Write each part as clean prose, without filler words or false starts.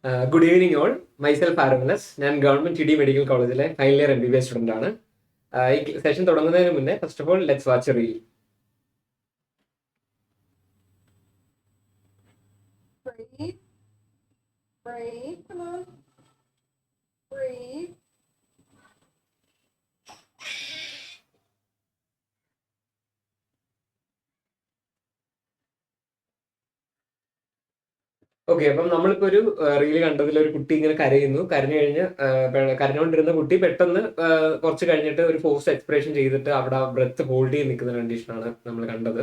Good evening all. Myself Aravinas. ഞാൻ government TD medical കോളേജിലെ final year MBBS student ആണ്. ഈ സെഷൻ തുടങ്ങുന്നതിന് മുന്നേ first of all let's watch A reel. Breathe, come on. Breathe. Okay, അപ്പം നമ്മളിപ്പോ ഒരു റീല് കണ്ടതിൽ ഒരു കുട്ടി ഇങ്ങനെ കരയുന്നു. കരഞ്ഞുകൊണ്ടിരുന്ന കുട്ടി പെട്ടെന്ന് കുറച്ച് കഴിഞ്ഞിട്ട് ഒരു ഫോഴ്സ് എക്സ്പ്രഷൻ ചെയ്തിട്ട് അവിടെ ബ്രെത്ത് ഹോൾഡ് ചെയ്ത് നിൽക്കുന്ന കണ്ടീഷനാണ് നമ്മൾ കണ്ടത്.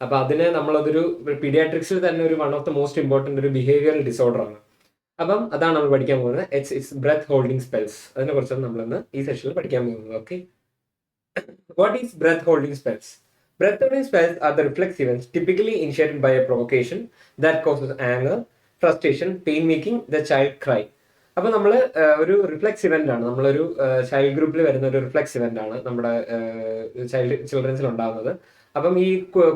അപ്പൊ അതിനെ നമ്മളതൊരു പീഡിയാട്രിക്സിൽ തന്നെ ഒരു one of the most important ഒരു ബിഹേവിയറൽ ഡിസോർഡർ ആണ്. അപ്പം അതാണ് നമ്മൾ പഠിക്കാൻ പോകുന്നത്. It's breath holding spells. അതിനെ കുറിച്ചാണ് നമ്മളിന്ന് ഈ സെഷനിൽ പഠിക്കാൻ പോകുന്നത്. Okay, what is breath holding spells? Breath holding spells are the reflex events typically initiated by a provocation that causes anger, frustration, pain making the child cry. അപ്പോൾ നമ്മൾ ഒരു റിഫ്ലെക്സ് ഇവന്റ് ആണ്, നമ്മളൊരു ചൈൽഡ് ഗ്രൂപ്പിൽ വരുന്ന ഒരു റിഫ്ലെക്സ് ഇവന്റ് ആണ് നമ്മുടെ ചിൽഡ്രൻസിൽ ഉണ്ടാകുന്നത്. അപ്പം ഈ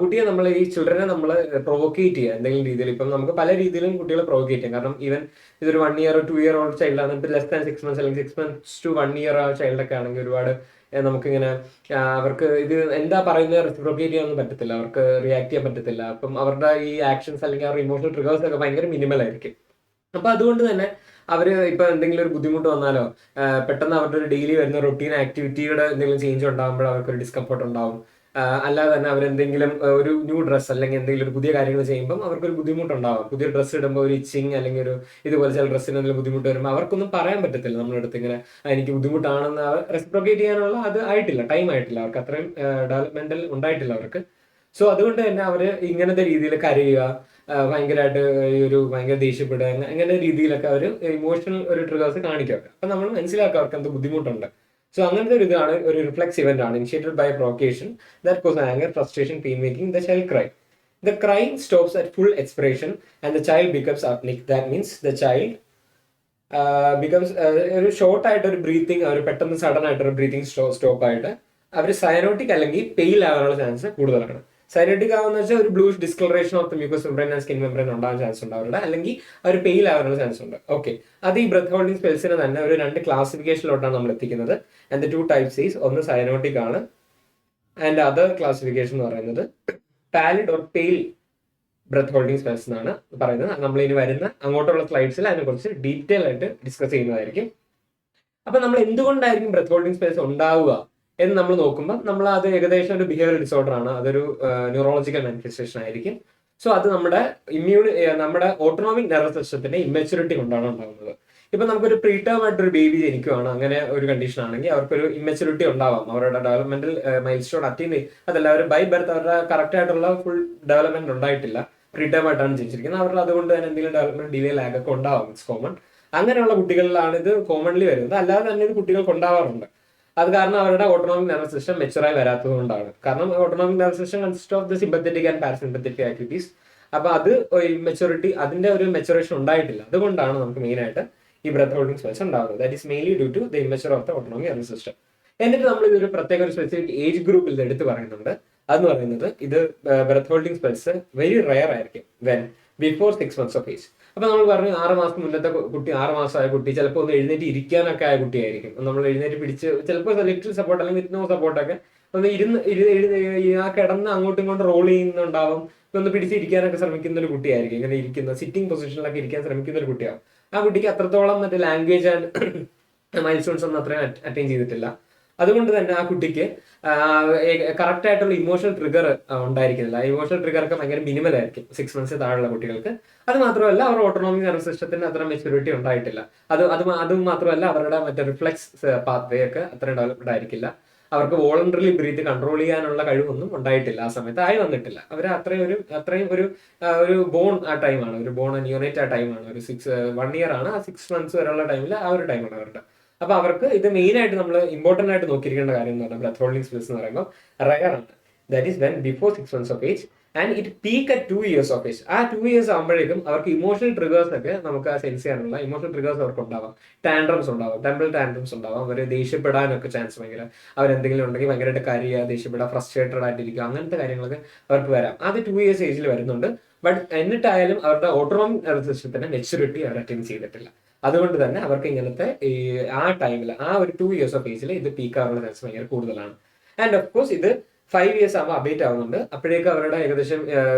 കുട്ടിയെ ഈ ചിൽഡ്രനെ നമ്മൾ പ്രൊവോക്കേറ്റ് ചെയ്യുക എന്തെങ്കിലും രീതിയിൽ. ഇപ്പം നമുക്ക് പല രീതിയിലും കുട്ടികളെ പ്രൊവോക്കേറ്റ് ചെയ്യാം. കാരണം ഈവൻ ഇതൊരു 1 year 2 year ഓൾഡ് ചൈൽഡാണ്, ഇപ്പം ലെസ് ദാൻ 6 months അല്ലെങ്കിൽ 6 months to 1 year ആ ചൈൽഡൊക്കെ ആണെങ്കിൽ ഒരുപാട് നമുക്കിങ്ങനെ അവർക്ക് ഇത് എന്താ പറയുന്നത് റെസിപ്രോക്കേറ്റ് ചെയ്യാനൊന്നും പറ്റത്തില്ല, അവർക്ക് റിയാക്ട് ചെയ്യാൻ പറ്റത്തില്ല. അപ്പം അവരുടെ ഈ ആക്ഷൻസ് അല്ലെങ്കിൽ അവരുടെ ഇമോഷണൽ ട്രിഗേഴ്സ് ഒക്കെ ഭയങ്കര മിനിമൽ ആയിരിക്കും. അപ്പൊ അതുകൊണ്ട് തന്നെ അവര് ഇപ്പൊ എന്തെങ്കിലും ഒരു ബുദ്ധിമുട്ട് വന്നാലോ പെട്ടെന്ന് അവരുടെ ഒരു ഡെയിലി വരുന്ന റൊട്ടീൻ ആക്ടിവിറ്റിയുടെ എന്തെങ്കിലും ചേഞ്ച് ഉണ്ടാകുമ്പോൾ അവർക്കൊരു ഡിസ്കംഫർട്ട് ഉണ്ടാവും. അല്ലാതെ തന്നെ അവരെന്തെങ്കിലും ഒരു ന്യൂ ഡ്രസ്സ് അല്ലെങ്കിൽ എന്തെങ്കിലും ഒരു പുതിയ കാര്യങ്ങൾ ചെയ്യുമ്പോൾ അവർക്കൊരു ബുദ്ധിമുട്ടുണ്ടാവും. പുതിയ ഡ്രസ്സ് ഇടുമ്പോൾ ഒരു ഇച്ചിങ് അല്ലെങ്കിൽ ഒരു ഇതുപോലെ ചില ഡ്രസ്സിന് എന്തെങ്കിലും ബുദ്ധിമുട്ട് വരുമ്പോൾ അവർക്കൊന്നും പറയാൻ പറ്റത്തില്ല നമ്മുടെ അടുത്ത് ഇങ്ങനെ എനിക്ക് ബുദ്ധിമുട്ടാണെന്ന്. റെസിപ്രോക്കേറ്റ് ചെയ്യാനുള്ള അത് ആയിട്ടില്ല, ടൈം ആയിട്ടില്ല, അവർക്ക് അത്രയും ഡെവലപ്മെന്റൽ ഉണ്ടായിട്ടില്ല അവർക്ക്. സോ അതുകൊണ്ട് തന്നെ അവര് ഇങ്ങനത്തെ രീതിയിൽ കരയുക, ഭയങ്കരമായിട്ട് ഒരു ഭയങ്കര ദേഷ്യപ്പെടുക, അങ്ങനെ രീതിയിലൊക്കെ അവർ ഇമോഷണൽ ഒരു ട്രിഗേഴ്സ് കാണിക്കുക. അപ്പൊ നമ്മൾ മനസ്സിലാക്കുക അവർക്ക് എന്ത് ബുദ്ധിമുട്ടുണ്ട്. സോ അങ്ങനത്തെ ഒരു ഇതാണ് ഒരു റിഫ്ലെക്സ് ഇവന്റ് ആണ് initiated by provocation that cause anger, frustration, pain making the child cry. The crying stops at full expiration and the child becomes apneic. That means the child becomes ഒരു short ആയിട്ട് ഒരു breathing, ഒരു പെട്ടെന്ന് sudden ആയിട്ട് ഒരു breathing stop ആയിട്ട് അവർ cyanotic അല്ലെങ്കിൽ pale ആകാനുള്ള ചാൻസ് കൂടുതലാണ്. സൈനറ്റിക് ആവുന്ന വെച്ചാൽ ഒരു bluish discolouration of the mucus membrane and skin membrane ഉണ്ടാകാൻ ചാൻസ് ഉണ്ട് അവരുടെ, അല്ലെങ്കിൽ അവർ പെയിൽ ആകാനുള്ള ചാൻസ് ഉണ്ട്. ഓക്കെ, അത് ഈ ബ്രെത്ത് ഹോൾഡിംഗ് സ്പെൽസിനെ തന്നെ ഒരു 2 ക്ലാസിഫിക്കേഷനിലോട്ടാണ് നമ്മൾ എത്തിക്കുന്നത്. ആൻഡ് ദ 2 types ഈസ്, ഒന്ന് സൈനോട്ടിക് ആണ് ആൻഡ് അതർ ക്ലാസിഫിക്കേഷൻ എന്ന് പറയുന്നത് pallid or pale breath holding spells എന്നാണ് പറയുന്നത്. നമ്മൾ ഇനി വരുന്ന അങ്ങോട്ടുള്ള സ്ലൈഡ്സിൽ അതിനെക്കുറിച്ച് ഡീറ്റെയിൽ ആയിട്ട് ഡിസ്കസ് ചെയ്യുന്നതായിരിക്കും. അപ്പൊ നമ്മൾ എന്തുകൊണ്ടായിരിക്കും ബ്രെത്ത് ഹോൾഡിംഗ് സ്പെൽസ് ഉണ്ടാവുക എന്ന് നമ്മൾ നോക്കുമ്പോൾ നമ്മൾ അത് ഏകദേശം ഒരു ബിഹേവിയർ ഡിസോർഡർ ആണ്, അതൊരു ന്യൂറോളജിക്കൽ മാനിഫെസ്റ്റേഷൻ ആയിരിക്കും. സോ അത് നമ്മുടെ ഓട്ടോണോമിക് നെർവസ് സിസ്റ്റത്തിന്റെ ഇമ്മച്യൂരിറ്റി കൊണ്ടാണ് ഉണ്ടാകുന്നത്. ഇപ്പൊ നമുക്കൊരു പ്രീടേം ആയിട്ടൊരു ബേബി ജനിക്കുവാണ്, അങ്ങനെ ഒരു കണ്ടീഷൻ ആണെങ്കിൽ അവർക്കൊരു ഇമ്മച്യൂരിറ്റി ഉണ്ടാവാം, അവരുടെ ഡെവലപ്മെന്റൽ മൈൽ സ്റ്റോൺ അറ്റൈൻ അതെല്ലാവരും ബൈ ബർത്ത് അവരുടെ കറക്റ്റ് ആയിട്ടുള്ള ഫുൾ ഡെവലപ്മെന്റ് ഉണ്ടായിട്ടില്ല, പ്രീടേം ആയിട്ടാണ് ജനിച്ചിരിക്കുന്നത്. അവരുടെ അതുകൊണ്ട് തന്നെ എന്തെങ്കിലും ഡെവലപ്മെന്റ് ഡിലേ ലാഗ് ഒക്കെ ഉണ്ടാവും, ഇറ്റ്സ് കോമൺ. അങ്ങനെയുള്ള കുട്ടികളിലാണ് ഇത് കോമൺലി വരുന്നത്, അല്ലാതെ തന്നെ ഇത് കുട്ടികൾക്ക് ഉണ്ടാവാറുണ്ട്. അത് കാരണം അവരുടെ ഓട്ടോണോമിക് നെർവസ് സിസ്റ്റം മെച്ചുറായി വരാത്തത് കൊണ്ടാണ്. കാരണം autonomic nervous system consist of the sympathetic and parasympathetic activities. അപ്പൊ അത് മെച്ചുറിറ്റി, അതിന്റെ ഒരു മെച്ചുറേഷൻ ഉണ്ടായിട്ടില്ല. അതുകൊണ്ടാണ് നമുക്ക് മെയിൻ ആയിട്ട് ഈ ബ്രെത്ത് ഹോൾഡിംഗ് സ്പെൽസ് ഉണ്ടാകുന്നത്. That is mainly due to the immature of the autonomic nervous system. എന്നിട്ട് നമ്മൾ ഇതൊരു പ്രത്യേക ഒരു സ്പെസിഫിക് ഏജ് ഗ്രൂപ്പിൽ ഇത് എടുത്ത് പറയുന്നുണ്ട്. അതെന്ന് പറയുന്നത് ഇത് breath holding spells very rare ആയിരിക്കും when before 6 months of age. അപ്പൊ നമ്മൾ പറഞ്ഞു 6 മാസം മുന്നത്തെ കുട്ടി, 6 മാസമായ കുട്ടി ചിലപ്പോൾ ഒന്ന് എഴുന്നേറ്റ് ഇരിക്കാനൊക്കെ ആയ കുട്ടിയായിരിക്കും. നമ്മൾ എഴുന്നേറ്റ് പിടിച്ച് ചിലപ്പോൾ ലിറ്റിൽ സപ്പോർട്ട് അല്ലെങ്കിൽ വിത്ത് നോ സപ്പോർട്ടൊക്കെ ഒന്ന് ആ കിടന്ന് അങ്ങോട്ടും ഇങ്ങോട്ടും റോൾ ചെയ്യുന്നുണ്ടാവും, ഒന്ന് പിടിച്ചിരിക്കാനൊക്കെ ശ്രമിക്കുന്ന ഒരു കുട്ടിയായിരിക്കും. ഇങ്ങനെ ഇരിക്കുന്ന സിറ്റിംഗ് പൊസിഷനിലൊക്കെ ഇരിക്കാൻ ശ്രമിക്കുന്ന ഒരു കുട്ടിയാവും. ആ കുട്ടിക്ക് അത്രത്തോളം മറ്റേ ലാംഗ്വേജ് ആൻഡ് മൈൽ സ്റ്റോൺസ് ഒന്നും അത്രയും അറ്റൈൻ ചെയ്തിട്ടില്ല. അതുകൊണ്ട് തന്നെ ആ കുട്ടിക്ക് കറക്റ്റ് ആയിട്ടുള്ള ഇമോഷണൽ ട്രിഗർ ഉണ്ടായിരിക്കുന്നില്ല. ഇമോഷണൽ ട്രിഗർ ഒക്കെ ഭയങ്കര മിനിമൽ ആയിരിക്കും 6 months താഴെയുള്ള കുട്ടികൾക്ക്. അത് മാത്രമല്ല അവർ ഓട്ടോണോമിക് നെർവസ് സിസ്റ്റത്തിന് അത്ര മെച്യൂരിറ്റി ഉണ്ടായിട്ടില്ല. അതും മാത്രമല്ല അവരുടെ മറ്റേ റിഫ്ലെക്സ് പാത്ത് വേ ഒക്കെ അത്ര ഡെവലപ്ഡ് ആയിരിക്കില്ല. അവർക്ക് വോളണ്ടറിലി ബ്രീത്ത് കൺട്രോൾ ചെയ്യാനുള്ള കഴിവൊന്നും ഉണ്ടായിട്ടില്ല, ആ സമയത്ത് ആയി വന്നിട്ടില്ല. അവർ അത്രയും ഒരു ബോൺ ആ ടൈമാണ്, ഒരു ബോൺ ന്യൂനേറ്റ് ആ ടൈമാണ്, ഒരു 1 year ആണ്. ആ 6 months വരെയുള്ള ടൈമിൽ ആ ഒരു ടൈമാണ് അവരുടെ. അപ്പൊ അവർക്ക് ഇത് മെയിൻ ആയിട്ട് നമ്മൾ ഇമ്പോർട്ടന്റ് ആയിട്ട് നോക്കിയിരിക്കേണ്ട കാര്യം എന്ന് പറഞ്ഞാൽ ബ്രെത്ത് ഹോൾഡിംഗ് സ്പെൽസ് എന്ന് പറയുമ്പോൾ റയർ ആണ്. That is when before 6 months of age and it peak at 2 years of age. ആ 2 years ആകുമ്പോഴേക്കും അവർക്ക് ഇമോഷണൽ ട്രിഗേഴ്സ് ഒക്കെ നമുക്ക് ആ സെൻസ് ചെയ്യാനുള്ള ഇമോഷണൽ ട്രിഗേഴ്സ് അവർക്ക് ഉണ്ടാവാം. ടാൻഡ്രംസ് ഉണ്ടാവാം, ടെമ്പിൾ ടാൻഡ്രംസ് ഉണ്ടാവാം, അവർ ദേഷ്യപ്പെടാനൊക്കെ ചാൻസ് ഭയങ്കര, അവരെന്തെങ്കിലും ഉണ്ടെങ്കിൽ ഭയങ്കരമായിട്ട് കരയുക, ദേഷ്യപ്പെടുക, ഫ്രസ്ട്രേറ്റഡ് ആയിട്ടിരിക്കുക, അങ്ങനത്തെ കാര്യങ്ങളൊക്കെ അവർക്ക് വരാം. അത് 2 years ഏജിൽ വരുന്നുണ്ട്. ബട്ട് എന്നിട്ടായാലും അവരുടെ ഓട്ടോണോമിക് നെർവസ് സിസ്റ്റത്തിന്റെ മെച്യൂരിറ്റി അവർ അറ്റൈൻ ചെയ്തിട്ടില്ല. അതുകൊണ്ട് തന്നെ അവർക്ക് ഇങ്ങനത്തെ ഈ ആ ടൈമിൽ ആ ഒരു 2 years ഓഫ് ഏജിൽ ഇത് പീക്ക് ആവാനുള്ള ചാൻസ് ഭയങ്കര കൂടുതലാണ്. ആൻഡ് ഓഫ് കോഴ്സ് ഇത് 5 years ആകുമ്പോൾ അപ്ഡേറ്റ് ആവുന്നുണ്ട്. അപ്പോഴേക്കും അവരുടെ ഏകദേശം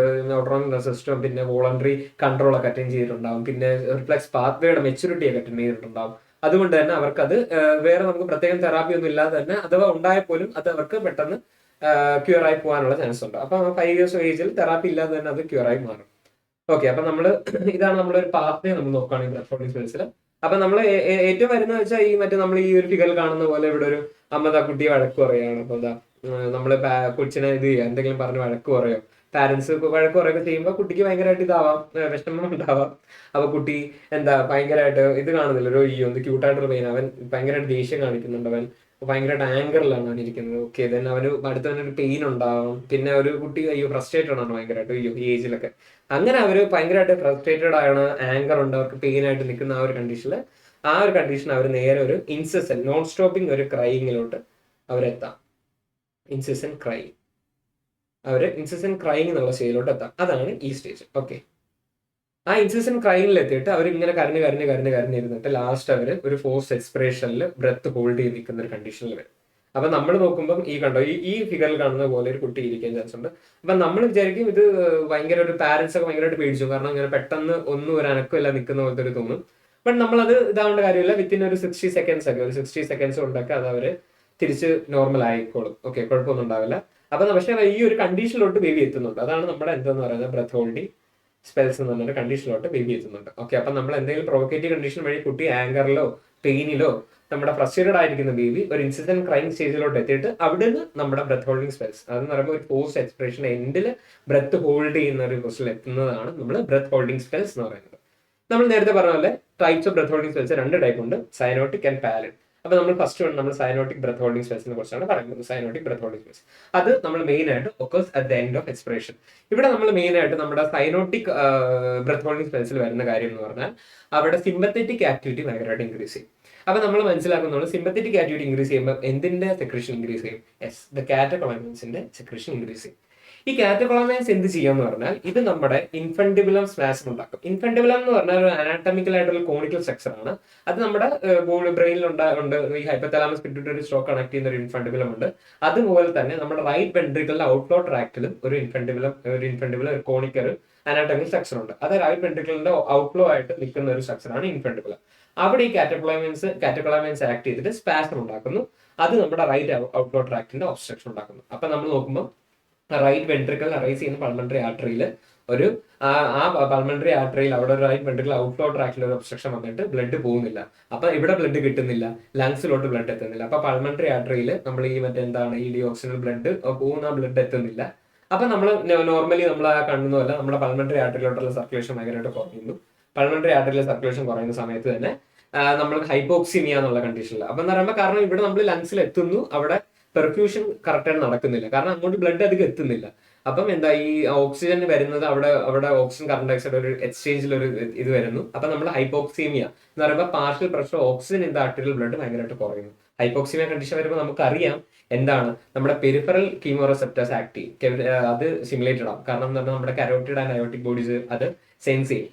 ഓട്ടോണോമിക് നെർവസ് സിസ്റ്റം പിന്നെ വോളണ്ടറി കൺട്രോൾ ഒക്കെ അറ്റൈൻ ചെയ്തിട്ടുണ്ടാവും, പിന്നെ റിഫ്ലെക്സ് പാത്വേയുടെ മെച്യൂരിറ്റി ഒക്കെ അറ്റൈൻ ചെയ്തിട്ടുണ്ടാവും. അതുകൊണ്ട് തന്നെ അവർക്കത് വേറെ നമുക്ക് പ്രത്യേകം തെറാപ്പി ഒന്നും ഇല്ലാതെ തന്നെ അഥവാ ഉണ്ടായാൽ പോലും അത് അവർക്ക് പെട്ടെന്ന് ക്യൂർ ആയി പോകാനുള്ള ചാൻസ് ഉണ്ട്. അപ്പൊ 5 years ഏജിൽ തെറാപ്പി ഇല്ലാതെ തന്നെ അത് ക്യൂർ ആയി മാറും. ഓക്കെ, അപ്പൊ നമ്മള് ഇതാണ് നമ്മളൊരു പാത്വേ നമ്മൾ നോക്കുകയാണെങ്കിൽ ബ്രെത്ത് ഹോൾഡിംഗ് സ്പെൽസിൽ. അപ്പൊ നമ്മൾ ഏറ്റവും വരുന്നത് വെച്ചാൽ ഈ മറ്റേ നമ്മൾ ഈ ഒരു ഫിഗറിൽ കാണുന്ന പോലെ ഇവിടെ ഒരു അമ്മ കുട്ടിയെ വഴക്ക് പറയുകയാണ്. അപ്പൊ എന്താ നമ്മള് കൊച്ചിനെ ഇത് ചെയ്യുക, എന്തെങ്കിലും പറഞ്ഞ് വഴക്ക് പറയോ, പാരന്റ്സ് വഴക്ക് പറയുകയൊക്കെ ചെയ്യുമ്പോൾ കുട്ടിക്ക് ഭയങ്കരമായിട്ട് ഇതാവാം, വിഷമം ഉണ്ടാവാം. അപ്പൊ കുട്ടി എന്താ ഭയങ്കരമായിട്ട് ഇത് കാണുന്നില്ല, ഒരു ഈ ഒന്ന് ക്യൂട്ടായിട്ടൊരു പെയിൻ, അവൻ ഭയങ്കരമായിട്ട് ദേഷ്യം കാണിക്കുന്നുണ്ട്, അവൻ ഭയങ്കരമായിട്ട് ആങ്കറിലാണ് അവൻ ഇരിക്കുന്നത്. ഓക്കെ, ദെൻ അവന് അടുത്ത് തന്നെ ഒരു പെയിൻ ഉണ്ടാവും. പിന്നെ ഒരു കുട്ടി അയ്യോ ഫ്രസ്ട്രേറ്റഡ് ആണ് ഭയങ്കരമായിട്ട്, അയ്യോ ഈ ഏജിലൊക്കെ അങ്ങനെ അവർ ഭയങ്കരമായിട്ട് ഫ്രസ്ട്രേറ്റഡ് ആണ്, ആങ്കർ ഉണ്ട്, അവർക്ക് പെയിൻ ആയിട്ട് നിൽക്കുന്ന ആ ഒരു കണ്ടീഷൻ അവർ നേരെ ഒരു ഇൻസെസെന്റ് നോൺ സ്റ്റോപ്പിംഗ് ഒരു ക്രൈയിങ്ങിലോട്ട് അവരെത്താം. ഇൻസെസെന്റ് ക്രൈയിങ് എന്നുള്ള സ്റ്റേജിലോട്ട് എത്താം. അതാണ് ഈ സ്റ്റേജ്. ഓക്കെ, ആ ഇൻസെസെന്റ് ക്രൈയിങ്ങിൽ എത്തിയിട്ട് അവർ ഇങ്ങനെ കരഞ്ഞിരുന്നിട്ട് ലാസ്റ്റ് അവർ ഒരു ഫോഴ്സ് എക്സ്പിറേഷനിൽ ബ്രെത്ത് ഹോൾഡ് ചെയ്ത് നിൽക്കുന്ന ഒരു കണ്ടീഷനിൽ വരും. അപ്പൊ നമ്മൾ നോക്കുമ്പോൾ ഈ കണ്ടോ ഈ ഫിഗറിൽ കാണുന്ന പോലെ ഒരു കുട്ടി ഇരിക്കാൻ ചാൻസ് ഉണ്ട്. അപ്പൊ നമ്മൾ വിചാരിക്കും ഇത് ഭയങ്കര ഒരു പാരന്റ്സ് ഒക്കെ ഭയങ്കരമായിട്ട് പേടിച്ചു, കാരണം ഇങ്ങനെ പെട്ടെന്ന് ഒന്നും ഒരു അനക്കമില്ല നിൽക്കുന്ന പോലത്തെ ഒരു തോന്നും. ബട്ട് നമ്മളത് ഇതാവേണ്ട കാര്യമില്ല. വിത്തിൻ ഒരു 60 seconds കൊണ്ടൊക്കെ അത് അവര് തിരിച്ച് നോർമൽ ആയിക്കോളും. ഓക്കെ, കുഴപ്പമൊന്നും ഉണ്ടാവില്ല. അപ്പൊ പക്ഷേ ഈ ഒരു കണ്ടീഷനിലോട്ട് ബേബി എത്തുന്നുണ്ട്. അതാണ് നമ്മുടെ എന്താന്ന് പറയുന്നത് ബ്രെത്ത് ഹോൾഡിംഗ് സ്പെൽസ് എന്ന് പറഞ്ഞൊരു കണ്ടീഷനിലോട്ട് ബേബി എത്തുന്നുണ്ട്. ഓക്കെ, അപ്പൊ നമ്മൾ എന്തെങ്കിലും പ്രൊവോക്കേറ്റീവ് കണ്ടീഷൻ വഴി കുട്ടി ആങ്കറിലോ പെയിനിലോ നമ്മുടെ ഫ്രസ്ട്രേറ്റഡ് ആയിരിക്കുന്ന ബേബി ഒരു ഇൻസിഡന്റ് ക്രൈം സ്റ്റേജിലോട്ട് എത്തിയിട്ട് അവിടെ നിന്ന് നമ്മുടെ ബ്രെത്ത് ഹോൾഡിംഗ് സ്പെൽസ് അതെന്ന് പറയുമ്പോൾ ഒരു ഫോഴ്സ് എക്സ്പ്രഷൻ എൻഡിൽ ബ്രെത്ത് ഹോൾഡ് ചെയ്യുന്ന ഒരു പൊസിഷനിൽ എത്തുന്നതാണ് നമ്മൾ ബ്രെത്ത് ഹോൾഡിംഗ് സ്പെൽസ് എന്ന് പറയുന്നത്. നമ്മൾ നേരത്തെ പറഞ്ഞ പോലെ types of breath holding spells 2 type ഉണ്ട്, സൈനോട്ടിക് ആൻഡ് പാരന്റ്. അപ്പൊ നമ്മൾ ഫസ്റ്റ് നമ്മൾ സൈനോട്ടിക് ബ്രെത്ത് ഹോൾഡിംഗ് സ്പെൽസിനെ കുറിച്ചാണ് പറയുന്നത്. സൈനോട്ടിക് ബ്രെത്ത് ഹോൾഡിംഗ് സ്പെൽസ് അത് നമ്മൾ മെയിൻ ആയിട്ട് occurs at the end of expiration. ഇവിടെ നമ്മൾ മെയിൻ ആയിട്ട് നമ്മുടെ സൈനോട്ടിക് ബ്രെത്ത് ഹോൾഡിംഗ് സ്പെൽസിൽ വരുന്ന കാര്യം എന്ന് പറഞ്ഞാൽ അവിടെ സിമ്പത്തറ്റിക് ആക്ടിവിറ്റി ഭയങ്കരമായിട്ട് ഇൻക്രീസ് ചെയ്യും. അപ്പൊ നമ്മൾ മനസ്സിലാക്കുന്നത് സിമ്പത്തറ്റിക് ആക്ടിവിറ്റി ഇൻക്രീസ് ചെയ്യുമ്പോൾ എന്തിന്റെ സെക്രീഷൻ ഇൻക്രീസ് ചെയ്യും? യെസ്, ദ കാറ്റകൊളമൈൻസിന്റെ സെക്രീഷൻ ഇൻക്രീസ് ചെയ്യും. ഈ കാറ്റകൊളമൈൻസ് എന്ത് ചെയ്യാന്ന് പറഞ്ഞാൽ ഇത് നമ്മുടെ ഇൻഫണ്ടിബുലം സ്പാസം ഉണ്ടാക്കും. ഇൻഫണ്ടിബുലം എന്ന് പറഞ്ഞാൽ ഒരു അനാറ്റമിക്കൽ ആയിട്ടുള്ള കോണിക്കൽ സ്ട്രക്ചർ ആണ്. അത് നമ്മുടെ ബ്രെയിനിൽ ഉണ്ട്. ഈ ഹൈപ്പോതലാമസ് പിറ്റ്യൂട്ടറി സ്ട്രോക്ക് കണക്ട് ചെയ്യുന്ന ഒരു ഇൻഫണ്ടിബുലം ഉണ്ട്. അതുപോലെ തന്നെ നമ്മുടെ റൈറ്റ് വെൻട്രിക്കിളിന്റെ ഔട്ട്ഫ്ലോ ട്രാക്റ്റിലും ഒരു ഇൻഫണ്ടിബുലം ഒരു കോണിക്കൽ അനാറ്റമിക് സ്ട്രക്ചർ ഉണ്ട്. അത് റൈറ്റ് വെൻട്രിക്കിളിന്റെ ഔട്ട്ഫ്ലോ ആയിട്ട് നിൽക്കുന്ന ഒരു സ്ട്രക്ചറാണ് ഇൻഫണ്ടിബുലം. അവിടെ ഈ കാറ്റകൊളമൈൻസ് ആക്ട് ചെയ്തിട്ട് സ്പാസം ഉണ്ടാക്കുന്നു. അത് നമ്മുടെ റൈറ്റ് ഔട്ട്ഫ്ലോ ട്രാക്റ്റിന്റെ ഒബ്സ്ട്രക്ഷൻ ഉണ്ടാക്കുന്നു. അപ്പൊ നമ്മൾ നോക്കുമ്പോൾ റൈറ്റ് വെൻട്രിക്കിൾ അറൈസ് ചെയ്യുന്ന പൾമണറി ആർട്ടറിയിൽ ഒരു ആ പൾമണറി ആർട്ടറിയിൽ അവിടെ ഒരു റൈറ്റ് വെൻട്രിക്കിൾ ഔട്ട്ഫ്ലോ ട്രാക്കിൽ ഒരു ഒബ്സ്ട്രക്ഷൻ വന്നിട്ട് ബ്ലഡ് പോകുന്നില്ല. അപ്പൊ ഇവിടെ ബ്ലഡ് കിട്ടുന്നില്ല, ലങ്സിലോട്ട് ബ്ലഡ് എത്തുന്നില്ല. അപ്പൊ പൾമണറി ആർട്ടറിയിൽ നമ്മൾ ഈ മറ്റെന്താണ് ഈ ഡിയോക്സിനൽ ബ്ലഡ് പോകുന്ന ബ്ലഡ് എത്തുന്നില്ല. അപ്പൊ നമ്മൾ നോർമലി നമ്മൾ കാണുന്ന പോലെ നമ്മുടെ പൾമണറി ആർട്ടറിയിലോട്ടുള്ള സർക്കുലേഷൻ ഭയങ്കരമായിട്ട് കുറയുന്നു. പൾമണറി ആർട്ടറിയിലെ സർക്കുലേഷൻ കുറയുന്ന സമയത്ത് തന്നെ നമ്മൾക്ക് ഹൈപ്പോക്സിമിയ എന്നുള്ള കണ്ടീഷനിൽ. അപ്പൊ എന്ന് പറയുമ്പോൾ കാരണം ഇവിടെ നമ്മൾ ലങ്സിൽ എത്തുന്നു, അവിടെ പെർഫ്യൂഷൻ കറക്റ്റായിട്ട് നടക്കുന്നില്ല, കാരണം അങ്ങോട്ട് ബ്ലഡ് അധികം എത്തുന്നില്ല. അപ്പം എന്താ ഈ ഓക്സിജൻ വരുന്നത് അവിടെ ഓക്സിജൻ കാർബൺ ഡയോക്സൈഡ് ഒരു എക്സ്ചേഞ്ചിൽ ഒരു ഇത് വരുന്നു. അപ്പൊ നമ്മൾ ഹൈപ്പോക്സീമിയ എന്ന് പറയുമ്പോൾ partial pressure oxygen in the arterial blood ഭയങ്കരമായിട്ട് കുറയുന്നു. ഹൈപ്പോക്സിമിയ കണ്ടീഷൻ വരുമ്പോൾ നമുക്കറിയാം എന്താണ് നമ്മുടെ പെരിഫറൽ കീമോറെസെപ്റ്റേഴ്സ് ആക്ട് ചെയ്യും, അത് സിമുലേറ്റഡ് ആവും. കാരണം എന്ന് പറഞ്ഞാൽ നമ്മുടെ കരോട്ടിഡ് ആൻഡ് അയോട്ടിക് ബോഡീസ് അത് സെൻസ് ചെയ്യും.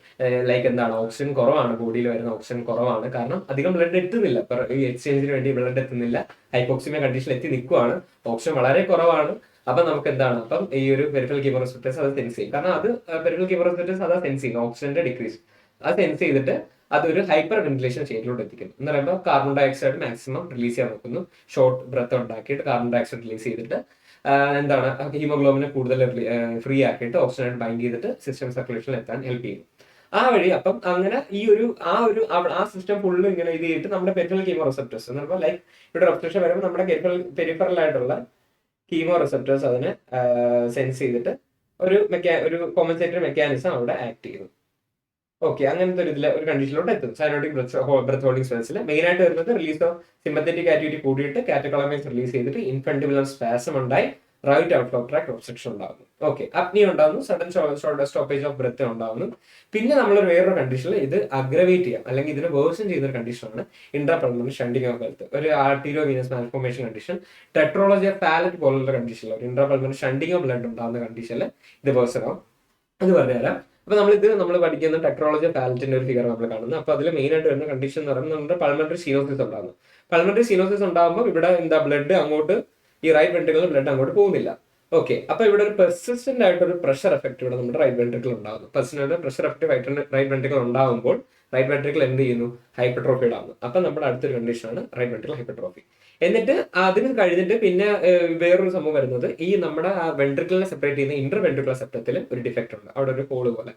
ലൈക്ക് എന്താണ് ഓക്സിജൻ കുറവാണ്, ബോഡിയിൽ വരുന്ന ഓക്സിജൻ കുറവാണ്, കാരണം അധികം ബ്ലഡ് എത്തുന്നില്ല, ഈ എക്സ്ചേഞ്ചിന് വേണ്ടി ബ്ലഡ് എത്തുന്നില്ല, ഹൈപ്പോക്സിമിയ കണ്ടീഷനിൽ എത്തി നിൽക്കുവാണ്, ഓക്സിജൻ വളരെ കുറവാണ്. അപ്പൊ നമുക്ക് എന്താണ് അപ്പം ഈ ഒരു പെരിഫറൽ കീമോറെസെപ്റ്റേഴ്സ് അത് സെൻസ് ചെയ്യും. കാരണം അത് പെരിഫറൽ കീമോറെസെപ്റ്റേഴ്സ് അതാ സെൻസ് ചെയ്യും, ഓക്സിജന്റെ ഡിക്രീസ് അത് സെൻസ് ചെയ്തിട്ട് അതൊരു ഹൈപ്പർ വെന്റിലേഷൻ സ്റ്റേറ്റിലോട്ട് എത്തിക്കുന്നു. എന്ന് പറയുമ്പോൾ കാർബൺ ഡയോക്സൈഡ് മാക്സിമം റിലീസ് ചെയ്യാൻ നോക്കുന്നു. ഷോർട്ട് ബ്രത്ത് ഉണ്ടാക്കിയിട്ട് കാർബൺ ഡയോക്സൈഡ് റിലീസ് ചെയ്തിട്ട് എന്താണ് ഹീമോഗ്ലോബിനെ കൂടുതൽ ഫ്രീ ആക്കിയിട്ട് ഓക്സിജൻ ബൈൻഡ് ചെയ്തിട്ട് സിസ്റ്റം സർക്കുലേഷനിൽ എത്താൻ ഹെൽപ്പ് ചെയ്യും. ആ വഴി അപ്പം അങ്ങനെ ആ സിസ്റ്റം ഫുള്ള് ഇങ്ങനെ ഇത് ചെയ്തിട്ട് നമ്മുടെ പെരിഫറൽ കീമോറെസെപ്റ്റേഴ്സ് എന്ന് പറയുമ്പോൾ ലൈക്ക് ഇവിടെ ഒബ്സ്ട്രക്ഷൻ വരുമ്പോൾ നമ്മുടെ പെരിഫറൽ ആയിട്ടുള്ള കീമോ റിസെപ്റ്റേഴ്സ് അതിനെ സെൻസ് ചെയ്തിട്ട് ഒരു കോമ്പൻസേറ്ററി മെക്കാനിസം അവിടെ ആക്ട് ചെയ്യുന്നു. ഓക്കെ, അങ്ങനത്തെ ഒരു കണ്ടീഷനിലോട്ട് എത്തും സൈനോട്ടിക് ബ്രെത്ത് ഹോൾഡിംഗ് സ്പെൽസിൽ. മെയിൻ ആയിട്ട് വരുന്നത് റിലീസ് ഓഫ് സിമ്പത്തറ്റിക് ആക്ടിവിറ്റി കൂടിയിട്ട് കാറ്റകൊളമൈൻസ് റിലീസ് ചെയ്തിട്ട് ഇൻഫണ്ടിബുലം സ്പാസം ഉണ്ടായി റൈറ്റ് ഔട്ട്ഫ്ലോ ട്രാക്ട് ഒബ്സ്ട്രക്ഷൻ ഉണ്ടാകുന്നു. ഓക്കെ, അപ്നി ഉണ്ടാകുന്നു, സഡൻ സ്റ്റോപ്പേജ് ഓഫ് ബ്രെത്ത് ഉണ്ടാകുന്നു. പിന്നെ നമ്മൾ വേറൊരു കണ്ടീഷനിൽ ഇത് അഗ്രവേറ്റ് ചെയ്യാം അല്ലെങ്കിൽ ഇതിനെ വേഴ്സൺ ചെയ്യുന്ന ഒരു കണ്ടീഷനാണ് ഇൻട്രാപൾമണറി ഷണ്ടിങ് ഓഫ് ഹെൽത്ത്. ഒരു arteriovenous malformation condition, tetralogy of Fallot പോലുള്ള കണ്ടീഷനിൽ ഒരു ഇൻട്രാപൾമണറി ഷണ്ടിങ് ഓഫ് ബ്ലഡ് ഉണ്ടാകുന്ന കണ്ടീഷനിൽ ഇത് വേഴ്സൺ ആവും. അത് പറഞ്ഞുതരാം. അപ്പൊ നമ്മൾ പഠിക്കുന്ന ടെക്നോളജി പാലറ്റിന്റെ ഒരു ഫിഗർ നമ്മൾ കാണുന്നത്. അപ്പൊ അതിൽ മെയിൻ ആയിട്ട് വരുന്ന കണ്ടീഷൻ എന്ന് പറയുന്നത് നമ്മുടെ പൾമണറി സീനോസിസ് ഉണ്ടാകുന്നു. പൾമണറി സീനോസിസ് ഉണ്ടാകുമ്പോൾ ഇവിടെ എന്താ ബ്ലഡ് അങ്ങോട്ട് ഈ റൈറ്റ് വെൻട്രിക്കിളിൽ ബ്ലഡ് അങ്ങോട്ട് പോകുന്നില്ല. ഓക്കെ, അപ്പൊ ഇവിടെ ഒരു പെർസിസ്റ്റന്റ് ആയിട്ട് ഒരു പ്രഷർ എഫക്ട് ഇവിടെ നമ്മുടെ റൈറ്റ് വെൻട്രിക്കിൾ ഉണ്ടാകുന്നു. Persistent pressure effect right ventricle ഉണ്ടാകുമ്പോൾ റൈറ്റ് വെൻട്രിക്കിൾ എന്ത് ചെയ്യുന്നു? ഹൈപ്പർട്രോഫിഡ് ആകുന്നു. അപ്പൊ നമ്മുടെ അടുത്തൊരു കണ്ടീഷനാണ് റൈറ്റ് വെൻട്രിക്കിൾ ഹൈപ്പർട്രോഫി. എന്നിട്ട് അതിന് കഴിഞ്ഞിട്ട് പിന്നെ വേറൊരു സംഭവം വരുന്നത് ഈ നമ്മുടെ ആ വെൻട്രിക്കിളിനെ സെപ്പറേറ്റ് ചെയ്യുന്ന ഇന്റർ വെൻട്രിക്കുലർ സെപ്റ്റത്തിൽ ഒരു ഡിഫക്റ്റ് ഉണ്ട്, അവിടെ ഒരു ഹോള് പോലെ.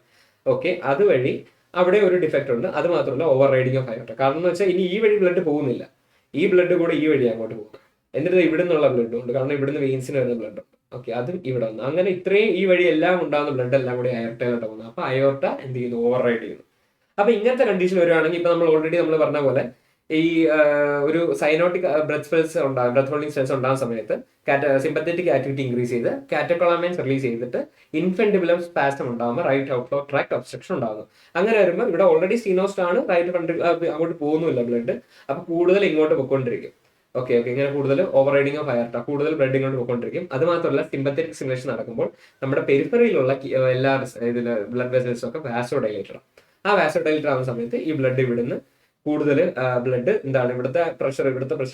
ഓക്കെ, അതുവഴി അവിടെ ഒരു ഡിഫക്റ്റ് ഉണ്ട്. അത് മാത്രമല്ല ഓവർ റൈഡിങ് ഓഫ് അയോർട്ട. കാരണം എന്ന് വെച്ചാൽ ഇനി ഈ വഴി ബ്ലഡ് പോകുന്നില്ല, ഈ ബ്ലഡ് കൂടെ ഈ വഴി അങ്ങോട്ട് പോകുന്നു. എന്നിട്ട് ഇവിടെ നിന്നുള്ള ബ്ലഡ് ഉണ്ട്, കാരണം ഇവിടുന്ന് വെയിൻസിന് വരുന്ന ബ്ലഡ് ഉണ്ട്. ഓക്കെ, അതും ഇവിടെ വന്നു. അങ്ങനെ ഇത്രയും ഈ വഴി എല്ലാം ഉണ്ടാകുന്ന ബ്ലഡ് എല്ലാം കൂടി അയോർട്ടയിലോട്ട് പോകുന്നു. അപ്പൊ അയോർട്ട എന്ത് ചെയ്യുന്നു? ഓവർ റൈഡ് ചെയ്യുന്നു. അപ്പൊ ഇങ്ങനത്തെ കണ്ടീഷൻ വരുവാണെങ്കിൽ ഇപ്പൊ നമ്മൾ ഓൾറെഡി നമ്മൾ പറഞ്ഞ പോലെ ഈ ഒരു സൈനോട്ടിക് ബ്രെത്ത് സ്പെൽസ് ഉണ്ടാകും, ബ്രെത്ത് ഹോൾഡിംഗ് സ്പെൽസ് ഉണ്ടാകുന്ന സമയത്ത് സിമ്പത്തറ്റിക് ആക്ടിവിറ്റി ഇൻക്രീസ് ചെയ്ത് കാറ്റക്കോളാമൈൻസ് റിലീസ് ചെയ്തിട്ട് ഇൻഫെന്റിബുലം സ്പാസം ഉണ്ടാകുമ്പോൾ റൈറ്റ് ഔട്ട്ഫ്ലോ ട്രാക്ട് ഒബ്സ്ട്രക്ഷൻ ഉണ്ടാകുന്നു. അങ്ങനെ വരുമ്പോൾ ഇവിടെ ഓൾറെഡി സീനോസ്റ്റ് ആണ്, റൈറ്റ് അങ്ങോട്ട് പോകുന്നില്ല ബ്ലഡ്, അപ്പൊ കൂടുതൽ ഇങ്ങോട്ട് പൊയ്ക്കൊണ്ടിരിക്കും. ഓക്കെ, ഇങ്ങനെ കൂടുതൽ ഓവർ റൈഡിങ് ഓഫ് അയോർട്ട, കൂടുതൽ ബ്ലഡ് ഇങ്ങോട്ട് പോയിക്കൊണ്ടിരിക്കും. അത് മാത്രമല്ല സിമ്പത്തറ്റിക് സ്റ്റിമുലേഷൻ നടക്കുമ്പോൾ നമ്മുടെ പെരിഫറിയിലുള്ള എല്ലാ ബ്ലഡ് വെസൽസും ഒക്കെ വാസോഡൈലേറ്റഡ് ആണ്. ആ വാസോഡൈലേറ്റഡ് ആവുന്ന സമയത്ത് ഈ ബ്ലഡ് ഇവിടുന്ന് കൂടുതൽ ബ്ലഡ് എന്താണ് ഇവിടുത്തെ പ്രഷർ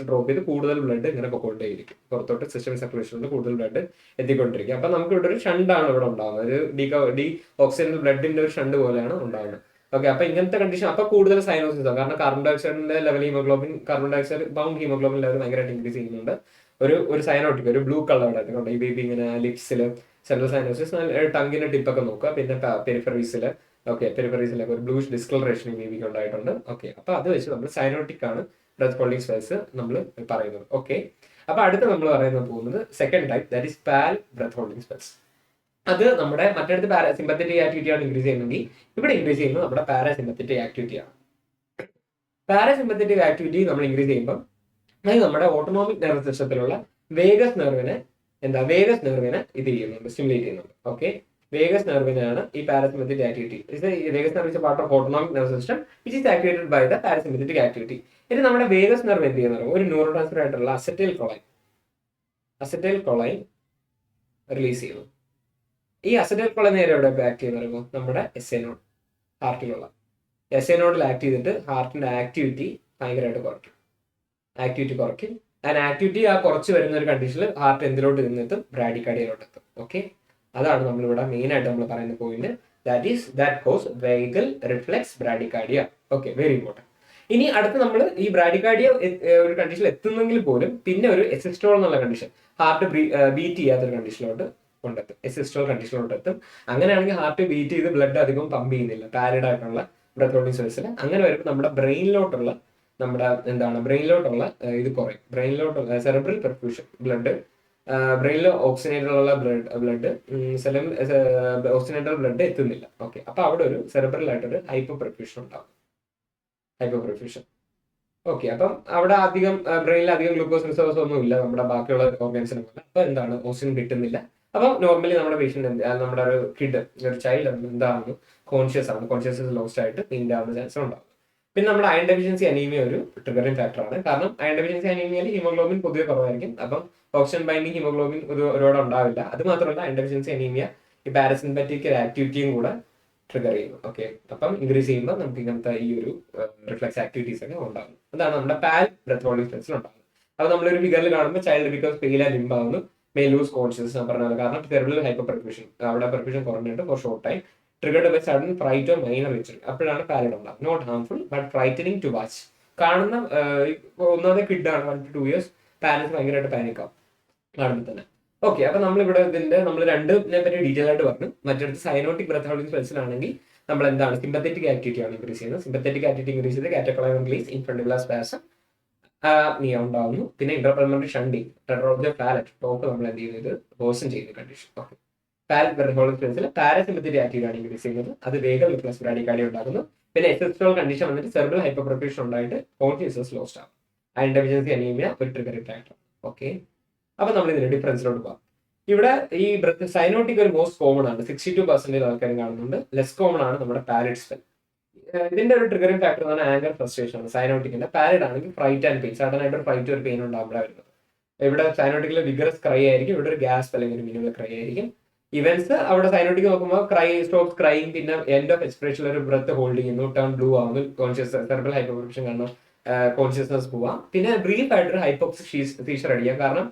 ഡ്രോപ്പ് ചെയ്ത് കൂടുതൽ ബ്ലഡ് ഇങ്ങനെ പൊക്കോണ്ടേയിരിക്കും പുറത്തോട്ട്. സിസ്റ്റം സർക്കുലേഷനിൽ കൂടുതൽ ബ്ലഡ് എത്തിക്കൊണ്ടിരിക്കും. അപ്പൊ നമുക്ക് ഇവിടെ ഒരു ഷണ്ടാണ് ഇവിടെ ഉണ്ടാകുന്നത്, ഒരു ഡി ഓക്സിജൻ ബ്ലഡിന്റെ ഒരു ഷണ്ട് പോലെയാണ് ഉണ്ടാകുന്നത്. ഓക്കെ, അപ്പൊ ഇങ്ങനത്തെ കണ്ടീഷൻ അപ്പൊ കൂടുതൽ സൈനോസിസ് ആണ്. കാരണം കാർബൺ ഡയോക്സൈഡിന്റെ level carbon dioxide bound haemoglobin level ഭയങ്കരമായിട്ട് ഇൻക്രീസ് ചെയ്യുന്നുണ്ട്. ഒരു സൈനോട്ടിക് ഒരു ബ്ലൂ കളർ ഈ ബേബി ഇങ്ങനെ ലിപ്സിൽ സെൻട്രൽ സൈനോസിസ്, ടങ്ങിന്റെ ടിപ്പൊക്കെ നോക്കുക. പിന്നെ പെരിഫറീസിൽ പെരിഫറീസിലൊക്കെ ഒരു ബ്ലൂഷ് ഡിസ്കളറേഷൻ ഈ ബേബിക്ക് ഉണ്ടായിട്ടുണ്ട്. ഓക്കെ, അപ്പൊ അത് വെച്ച് നമ്മൾ സൈനോട്ടിക് ആണ് ബ്രെത്ത് ഹോൾഡിംഗ് സ്പെൽസ് നമ്മൾ പറയുന്നത്. ഓക്കെ, അപ്പൊ അടുത്ത് നമ്മൾ പോകുന്നത് second type, that is pale breath holding spells. അത് നമ്മുടെ മറ്റടുത്ത് പാരാസിമ്പത്തറ്റിക് ആക്ടിവിറ്റി ആണ് ഇൻക്രീസ് ചെയ്യുന്നതെങ്കിൽ ഇവിടെ ഇൻക്രീസ് ചെയ്യുന്നത് നമ്മുടെ പാരാസിമ്പത്തറ്റിക് ആക്ടിവിറ്റി ആണ്. പാരാസിമ്പത്തറ്റിക് ആക്ടിവിറ്റി നമ്മൾ ഇൻക്രീസ് ചെയ്യുമ്പോൾ അത് നമ്മുടെ ഓട്ടോണോമിക് നെർവസ് സിസ്റ്റത്തിലുള്ള വേഗസ് നെർവിനെ ഇത് ചെയ്യുന്നുണ്ട്, സ്റ്റിമുലേറ്റ് ചെയ്യുന്നുണ്ട്. ഓക്കെ, വേഗസ് നെർവിനാണ് ഈ parasympathetic activity. Vagus nerve is part of autonomic nervous system which is activated by the parasympathetic activity. ഇനി നമ്മുടെ വേഗസ് നെർവ് എന്ത് ചെയ്യുന്നത്? ഒരു ന്യൂറോ ട്രാൻസ്മിറ്റർ ആയിട്ടുള്ള അസറ്റൈൽ കൊളൈൻ റിലീസ് ചെയ്യുന്നു. ഈ അസറ്റൈൽ കൊളൈൻ നേരെ എവിടെ ആക്ട് ചെയ്യുന്ന പറയുമ്പോൾ നമ്മുടെ എസ് എ നോഡ്, ഹാർട്ടിലുള്ള എസ് എ നോഡിൽ ആക്ട് ചെയ്തിട്ട് ഹാർട്ടിന്റെ ആക്ടിവിറ്റി ഭയങ്കരമായിട്ട് കുറയ്ക്കും. ആക്ടിവിറ്റി ആ കുറച്ച് വരുന്ന ഒരു കണ്ടീഷനിൽ ഹാർട്ട് എന്തിലോട്ട് നിന്നെത്തും? ബ്രാഡിക്കാർഡിയയിലോട്ട് എത്തും. ഓക്കെ, അതാണ് നമ്മളിവിടെ മെയിൻ ആയിട്ട് നമ്മൾ പറയുന്ന point. That cause vagal reflex bradycardia. Okay, very important. ഇനി അടുത്ത് നമ്മൾ ഈ ബ്രാഡിക്കാർഡിയ ഒരു കണ്ടീഷനിൽ എത്തുന്നെങ്കിൽ പോലും പിന്നെ ഒരു എസിസ്റ്റോൾ എന്നുള്ള കണ്ടീഷൻ, ഹാർട്ട് ബീറ്റ് ചെയ്യാത്തൊരു കണ്ടീഷനിലോട്ട് കൊണ്ടെത്തും, എസിസ്റ്റോൾ കണ്ടീഷനിലോട്ട് എത്തും. അങ്ങനെയാണെങ്കിൽ ഹാർട്ട് ബീറ്റ് ചെയ്ത് ബ്ലഡ് അധികം പമ്പ് ചെയ്യുന്നില്ല പാരഡ് ആയിട്ടുള്ള ബ്രെത്ത് ഹോൾഡിംഗ് സ്പെൽസിൽ. അങ്ങനെ വരുമ്പോൾ നമ്മുടെ ബ്രെയിനിലോട്ടുള്ള ഇത് കുറയും. ബ്രെയിനിലോട്ടുള്ള സെറിബ്രൽ പെർഫ്യൂഷൻ ബ്ലഡ്, ബ്രെയിനിൽ ഓക്സിജനേറ്ററുള്ള ബ്ലഡ് ഓക്സിജനേറ്റർ ബ്ലഡ് എത്തുന്നില്ല. ഓക്കെ, അപ്പൊ അവിടെ ഒരു സെറിബ്രൽ ആയിട്ടൊരു ഹൈപ്പോ പെർഫ്യൂഷൻ ഉണ്ടാകും. ഓക്കെ, അപ്പം അവിടെ ബ്രെയിനിൽ അധികം ഗ്ലൂക്കോസ് റിസോഴ്സ് ഒന്നും ഇല്ല നമ്മുടെ ബാക്കിയുള്ള ഓർഗൻസിനെ പോലെ. അപ്പൊ എന്താണ്? ഓക്സിജൻ കിട്ടുന്നില്ല. അപ്പം നോർമലി നമ്മുടെ പേഷ്യന്റ് നമ്മുടെ ഒരു ചൈൽഡ് എന്താകുന്നു? കോൺഷ്യസ്നസ് ലോസ്റ്റ് ആയിട്ട് പെയിന്റ് ആവുന്ന ചാൻസ് ഉണ്ടാകും. പിന്നെ നമ്മുടെ അയൺ ഡെഫിഷ്യൻസി അനീമിയ ഒരു ട്രിഗറിംഗ് ഫാക്ടറാണ്. കാരണം അയൺ ഡെഫിഷ്യൻസി അനീമിയയിൽ ഹീമോഗ്ലോബിൻ പൊതുവെ കുറവായിരിക്കും. അപ്പം ഓക്സിജൻ ബൈൻഡിങ് ഹീമോഗ്ലോബിൻ ഒരുപാട് ഉണ്ടാവില്ല. അത് മാത്രമല്ല അയൺ ഡെഫിഷ്യൻസി അനീമിയ ഈ പാരസിമ്പറ്റിക് ആക്ടിവിറ്റിയും കൂടെ ട്രിഗർ ചെയ്യുന്നു. ഓക്കെ, അപ്പം ഇൻക്രീസ് ചെയ്യുമ്പോൾ നമുക്ക് ഇങ്ങനത്തെ ഈ ഒരു റിഫ്ലെക്സ് ആക്ടിവിറ്റീസ് ഒക്കെ ഉണ്ടാകും. അതാണ് നമ്മുടെ പാൽ ബ്രെത്ത് ഹോൾഡിംഗ് സ്പെൽസിൽ ഉണ്ടാകുന്നത്. അപ്പൊ നമ്മളൊരു ഫിഗറിൽ കാണുമ്പോൾ child because pale and limp ആവുന്നു, മേ ലൂസ് കോൺഷ്യസ് ഞാൻ പറഞ്ഞത്. കാരണം സെറിബ്രൽ ഹൈപ്പർ പെർഫ്യൂഷൻ, അവിടെ പെർഫ്യൂഷൻ കുറഞ്ഞിട്ട് for short time, triggered by sudden fright or minor injury. അപ്പോഴാണ് പാരഡ് ഉണ്ടാകും. Not harmful but frightening to watch. കാണുന്ന ഒന്നാമത്തെ കിഡാണ് 1 to 2 years, പാരന്റ്സ് ഭയങ്കരമായിട്ട് പാനിക് ആവും കാണുമ്പോൾ തന്നെ. ഓക്കെ, അപ്പൊ നമ്മളിവിടെ നമ്മൾ രണ്ടിനെ പറ്റി ഡീറ്റെയിൽ ആയിട്ട് പറഞ്ഞു. മറ്റടുത്ത് സൈനോട്ടിക് ബ്രെത്ത് ഹോൾഡിംഗ് സ്പെൽസിലാണെങ്കിൽ നമ്മൾ എന്താണ്? സിമ്പത്തറ്റിക് ആക്ടിവിറ്റി ആണ് ഇൻക്രീസ് ചെയ്യുന്നത്. സിമ്പത്തറ്റിക് ആക്ടിവിറ്റി ഇൻക്രീസ് ചെയ്ത് കാറ്റക്കോളൈൻ റിലീസ്, ഇൻഫെന്റിബുലർ സ്പാസം ഉണ്ടാവുന്നു. പിന്നെ ഇന്റർപൾമണറി ഷണ്ടിങ്, ടെട്രോളജി പാലറ്റ് ടോപ്പ് നമ്മൾ എന്ത് ചെയ്യുന്നത്? വേഴ്സൺ ചെയ്യുന്ന condition. Okay, pallid breath holding സ്പെൽസിൽ പാരാസിമ്പത്തറ്റിക് ആക്ടിവിറ്റി ആണ് ഇൻക്രീസ് ചെയ്യുന്നത്. അത് വേഗം റിഫ്ലെക്സ് ബ്രാഡിക്കാർഡിയ ഉണ്ടാകുന്നു. പിന്നെ എസിസ്റ്റോൾ കണ്ടീഷൻ വന്നിട്ട് സെറിബ്രൽ ഹൈപ്പർ പെർഫ്യൂഷൻ ഉണ്ടായിട്ട് കോൺഷ്യസ്നസ് ലോസ്റ്റ് ആകും. അയൺ ഡെഫിഷ്യൻസി അനീമിയ ഒരു ട്രിഗറിംഗ് ഫാക്ടർ. ഓക്കെ, അപ്പൊ നമ്മൾ ഇതിന്റെ ഡിഫറൻസിലോട്ട് പോകാം. ഇവിടെ ഈ സൈനോട്ടിക് ഒരു മോസ്റ്റ് കോമൺ ആണ്, 62% ആൾക്കാരും കാണുന്നുണ്ട്. ലെസ് കോമൺ ആണ് നമ്മുടെ പാരഡ് സ്പെൽ. ഇതിന്റെ ഒരു ട്രിഗറിംഗ് ഫാക്ടർ എന്ന് പറഞ്ഞാൽ ആങ്കർ ഫ്രസ്ട്രേഷൻ ആണ്. സൈനോട്ടിക്കിന്റെ പാരഡ് ആണെങ്കിൽ ഫ്രൈറ്റ് ആൻഡ് പെയിൻ, സഡൻ ആയിട്ട് ഒരു ഫ്രൈറ്റ് ഒരു പെയിൻ ഉണ്ടാകുമ്പോഴാണ് വരുന്നത്. ഇവിടെ സൈനോട്ടിക്കിൽ വിഗറസ് ക്രൈ ആയിരിക്കും, ഇവിടെ ഒരു ഗ്യാസ് അല്ലെങ്കിൽ ഒരു മിനിമൽ ക്രൈ ആയിരിക്കും. ഇവന്റ്സ് അവിടെ സൈനോട്ടിക് നോക്കുമ്പോൾ ക്രൈ സ്റ്റോപ്പ് ക്രൈങ്, പിന്നെ എൻഡ് ഓഫ് എക്സ്പ്രഷൻ ഒരു ബ്രത്ത് ഹോൾഡ് ചെയ്യുന്നു, ടേൺ ബ്ലൂ ആവുന്നു, കോൺഷ്യസ് സെർബൽ ഹൈപ്പോപ്രഷൻ കാരണം കോൺഷ്യസ്നസ് പോവാം. പിന്നെ ബ്രീഫ് ആയിട്ട് ഒരു ഹൈപ്പോക്സിക് സീഷർ അടിക്കാം, കാരണം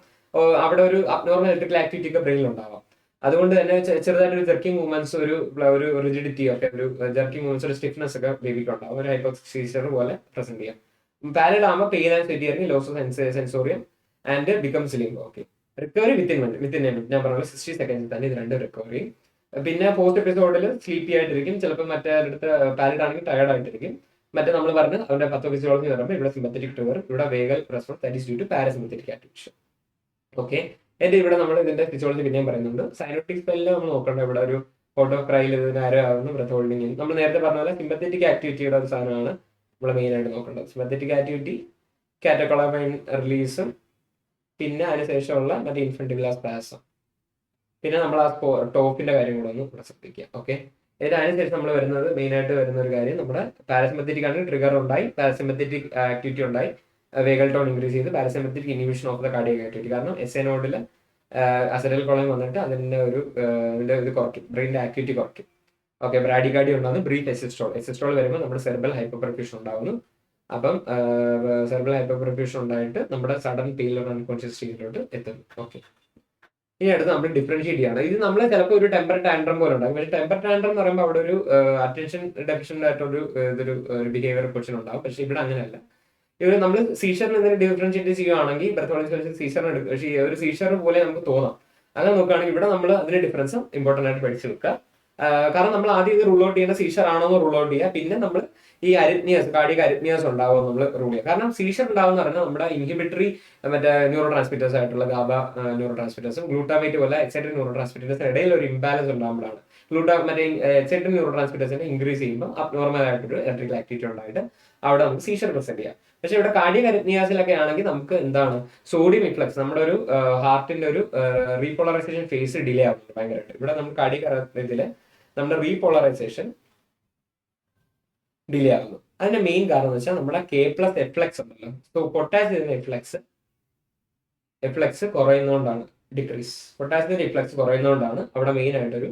അവിടെ ഒരു അബ്നോർമൽ ഇലക്ട്രിക്കൽ ആക്ടിവിറ്റി ഒക്കെ ബ്രെയിനിൽ ഉണ്ടാവാം. അതുകൊണ്ട് തന്നെ ചെറുതായിട്ട് ഒരു ജെർക്കിംഗ് മൂവ്മെന്റ്സ്, ഒരു റിജിഡിറ്റി ഒക്കെ, ഒരു ജെർക്കിംഗ് മൂവ്മെന്റ്സ്, ഒരു സ്റ്റിഫ്നെസ് ഒക്കെ ബേബിക്ക് ഉണ്ടാവും. ഒരു ഹൈപ്പോക്സിക് സീഷർ പോലെ പ്രസന്റ് ചെയ്യാം. പാരഡ് ആകുമ്പോൾ പെയിൻ ആൻഡ് ഫെറ്റിയറിംഗ്, loss of sensorium and become sleep. Okay, recovery within ഞാൻ പറഞ്ഞ 60 സെക്കൻഡിൽ തന്നെ ഇത് രണ്ടും റിക്കവറി. പിന്നെ പോസ്റ്റ് എപ്പിസോഡിൽ സ്ലീപ്പി ആയിട്ടിരിക്കും, ചിലപ്പോൾ മറ്റേ അടുത്ത് പാരഡ് ആണെങ്കിൽ ടയർഡ് ആയിട്ടിരിക്കും. മറ്റേ നമ്മൾ പറഞ്ഞ് അവരുടെ പത്തോഫിസിയോളജി എന്ന് പറയുമ്പോൾ ഇവിടെ സിമ്പത്തറ്റിക് ട്രിഗർ, ഇവിടെ vagal response, that is due to parasympathetic activation. Okay, എന്റെ ഇവിടെ നമ്മൾ ഇതിന്റെ ഫിസിയോളജി പിന്നെയും പറയുന്നുണ്ട്. സൈനോട്ടിക് സ്പെല്ലിൽ നമ്മൾ നോക്കേണ്ട ഇവിടെ ഒരു ഫോട്ടോ ക്രൈയിൽ ഇതിന് ആരോ ആവുന്നു, ബ്രത്ത് ഹോൾഡിംഗ്. നമ്മൾ നേരത്തെ പറഞ്ഞ പോലെ സിമ്പത്തറ്റിക് ആക്ടിവിറ്റിയുടെ ഒരു സാധനമാണ് നമ്മൾ മെയിൻ ആയിട്ട് നോക്കേണ്ടത്. സിമ്പത്തറ്റിക് ആക്ടിവിറ്റി, കാറ്റക്കോളമൈൻ റിലീസും, പിന്നെ അതിനുശേഷമുള്ള മറ്റേ ഇൻഫന്റിബുലാർ സ്പാസം, പിന്നെ നമ്മൾ ആ ടോപ്പിന്റെ കാര്യം കൂടെ ഒന്ന് ഇവിടെ ശ്രദ്ധിക്കുക. ഓക്കെ, അതിനുശേഷം നമ്മൾ വരുന്നത് മെയിൻ ആയിട്ട് വരുന്ന ഒരു കാര്യം, നമ്മുടെ പാരസിമ്പത്തറ്റിക് ആണ് ട്രിഗർ ഉണ്ടായി, പാരസിമ്പത്തറ്റിക് ആക്ടിവിറ്റി ഉണ്ടായി, വേഗൽ ടോൺ ഇൻക്രീസ് ചെയ്ത് parasympathetic inhibition of the cardiac activity. കാരണം എസ് എ നോഡിൽ അസറ്റൈൽ കോളൈൻ വന്നിട്ട് അതിന്റെ ഇത് കുറയ്ക്കും, ബ്രെയിനിന്റെ ആക്ടിവിറ്റി കുറയ്ക്കും. ഓക്കെ, ബ്രാഡികാർഡിയ ഉണ്ടാകുന്നു, ബ്രീഫ് എസിസ്റ്റോൾ വരുമ്പോൾ നമ്മുടെ സെർബൽ ഹൈപ്പോപെർഫ്യൂഷൻ ഉണ്ടാകുന്നു. അപ്പം സെർബൽ ഹൈപ്പോപെർഫ്യൂഷൻ ഉണ്ടായിട്ട് നമ്മുടെ സഡൻ പെയിലർ അൺകോൺഷ്യസ് സ്റ്റേറ്റിലോട്ട് എത്തുന്നു. ഓക്കെ, ഇനി അടുത്ത് നമ്മൾ ഡിഫറൻഷിയേറ്റ് ചെയ്യണം. ഇത് നമ്മൾ ചിലപ്പോൾ ഒരു ടെമ്പർ ടാൻഡ്രം പോലെ ഉണ്ടാകും. പക്ഷേ ടെമ്പർ ടാൻഡ്രം എന്ന് പറയുമ്പോൾ അവിടെ ഒരു അറ്റൻഷൻ ഡെഫിഷ്യന്റ് ആയിട്ടൊരു ഇതൊരു ബിഹേവിയർ ക്വസ്റ്റൻ ഉണ്ടാവും. പക്ഷേ ഇവിടെ അങ്ങനെയല്ല. ഇവർ നമ്മൾ സീഷറിന് എന്തെങ്കിലും ഡിഫറൻഷിയേറ്റ് ചെയ്യുകയാണെങ്കിൽ സീഷറിന് ഒരു സീഷർ പോലെ നമുക്ക് തോന്നാം. അങ്ങനെ നോക്കുകയാണെങ്കിൽ ഇവിടെ നമ്മൾ അതിന്റെ ഡിഫറൻസ് ഇമ്പോർട്ടന്റ് ആയിട്ട് പഠിച്ചു വെക്കുക. കാരണം നമ്മൾ ആദ്യം ഇത് റൂൾ ഔട്ട് ചെയ്യുന്ന സീഷർ ആണോ എന്ന് റൂൾ ഔട്ട് ചെയ്യുക. പിന്നെ നമ്മൾ ഈ അരിത്മിയാസ്, കാർഡിയക് അരിത്മിയാസ് ഉണ്ടാവുമോ നമ്മൾ റൂൾ ചെയ്യുക. കാരണം സീഷർ ഉണ്ടാവുന്ന പറഞ്ഞാൽ നമ്മുടെ ഇൻഹിബിറ്ററി മറ്റേ ന്യൂറോ ട്രാൻസ്മിറ്റേഴ്സ് ആയിട്ടുള്ള ഗാബ ന്യൂറോ ട്രാൻസ്മിറ്റേഴ്സും ഗ്ലൂട്ടാമേറ്റ് പോലെ എക്സൈറ്റഡ് ന്യൂറോ ട്രാൻസ്മിറ്റേഴ്സിന് ഇടയിൽ ഒരു ഇംബാലൻസ് ഉണ്ടാകുമ്പോഴാണ് മറ്റേ എക്സൈറ്റഡ് ന്യൂറോ ട്രാൻസ്മിറ്റേഴ്സിനെ ഇൻക്രീസ് ചെയ്യുമ്പോൾ അബ്നോർമൽ ആയിട്ടൊരു ഇലക്ട്രിക്കൽ ആക്ടിവിറ്റി ഉണ്ടായിട്ട് അവിടെ നമുക്ക് സീഷർ പ്രസന്റ് ചെയ്യാം. പക്ഷെ ഇവിടെ കാർഡിയക് അരിത്മിയാസിലൊക്കെ ആണെങ്കിൽ നമുക്ക് എന്താണ് സോഡിയം ഇൻഫ്ലക്സ്, നമ്മുടെ ഒരു ഹാർട്ടിന്റെ ഒരു റീപോളറൈസേഷൻ ഫേസ് ഡിലേ ആവുന്നുണ്ട് ഭയങ്കരമായിട്ട്. ഇവിടെ നമുക്ക് കാർഡിയക് അരിത്മിയത്തില് നമ്മുടെ റീപോളറൈസേഷൻ ഡിലേ ആകുന്നു. അതിന്റെ മെയിൻ കാരണം എന്ന് വെച്ചാൽ നമ്മുടെ K+ എഫ്ലക്സ് ഉണ്ടല്ലോ. സോ പൊട്ടാസ്യത്തിന്റെ എഫ്ലക്സ് കുറയുന്നതുകൊണ്ടാണ് ഡിക്രീസ്. പൊട്ടാസ്യത്തിന്റെ എഫ്ലക്സ് കുറയുന്നതുകൊണ്ടാണ് അവിടെ മെയിൻ ആയിട്ടൊരു